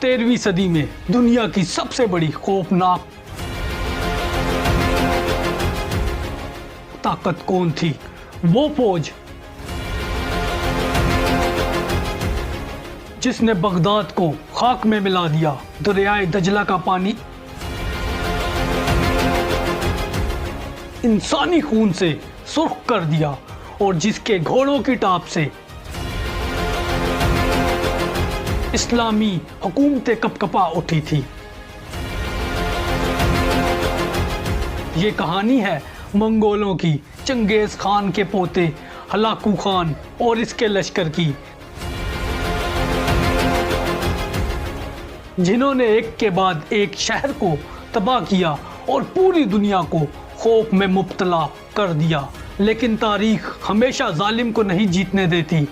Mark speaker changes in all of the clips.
Speaker 1: 13वीं सदी में दुनिया की सबसे बड़ी खौफनाक ताकत कौन थी? वो फौज जिसने बगदाद को खाक में मिला दिया, दरियाए दजला का पानी इंसानी खून से सुर्ख कर दिया और जिसके घोड़ों की टाप से इस्लामी हुकूमतें कपकपा उठी थी। ये कहानी है मंगोलों की, चंगेज खान के पोते हलाकू खान और इसके लश्कर की, जिन्होंने एक के बाद एक शहर को तबाह किया और पूरी दुनिया को खौफ में मुब्तला कर दिया। लेकिन तारीख हमेशा जालिम को नहीं जीतने देती।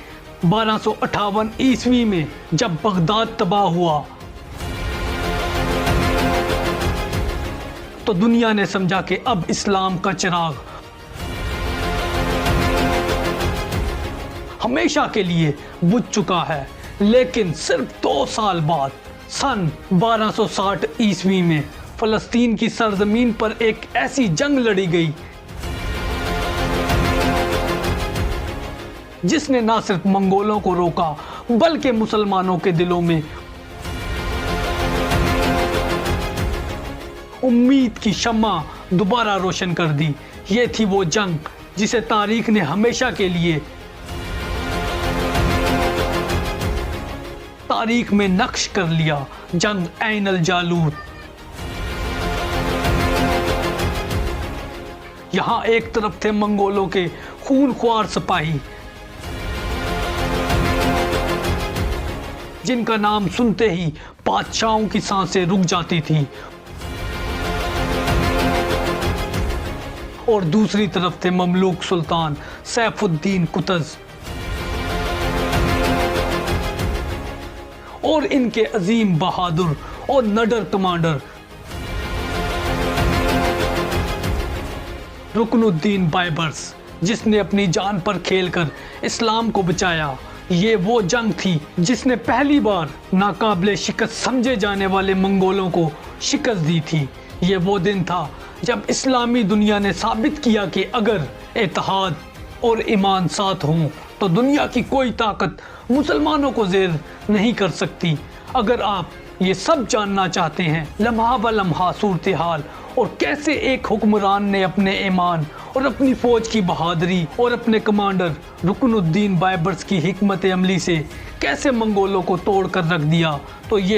Speaker 1: 1258 ईस्वी में जब बगदाद तबाह हुआ तो दुनिया ने समझा कि अब इस्लाम का चिराग हमेशा के लिए बुझ चुका है। लेकिन सिर्फ 2 साल बाद सन 1260 ईस्वी में फलस्तीन की सरजमीन पर एक ऐसी जंग लड़ी गई जिसने न सिर्फ मंगोलों को रोका बल्कि मुसलमानों के दिलों में उम्मीद की शम्मा दोबारा रोशन कर दी। ये थी वो जंग जिसे तारीख ने हमेशा के लिए तारीख में नक्श कर लिया, जंग ऐन अल जालूत। यहां एक तरफ थे मंगोलों के खूनख्वार सिपाही जिनका नाम सुनते ही बादशाहों की सांसें रुक जाती थी, और दूसरी तरफ थे ममलूक सुल्तान सैफुद्दीन कुतुज़ और इनके अजीम बहादुर और नडर कमांडर रुकनुद्दीन बायबर्स, जिसने अपनी जान पर खेलकर इस्लाम को बचाया। ये वो जंग थी जिसने पहली बार नाकाबिले शिकस्त समझे जाने वाले मंगोलों को शिकस्त दी थी। ये वो दिन था जब इस्लामी दुनिया ने साबित किया कि अगर इत्तेहाद और ईमान साथ हों तो दुनिया की कोई ताकत मुसलमानों को ज़ेर नहीं कर सकती। अगर आप ये सब जानना चाहते हैं, लम्हा ब लम्हा सूरत हाल और कैसे एक हुक्मरान ने अपने ईमान और अपनी फ़ौज की बहादुरी और अपने कमांडर रुकनुद्दीन बायबर्स की हिकमत अमली से कैसे मंगोलों को तोड़ कर रख दिया, तो ये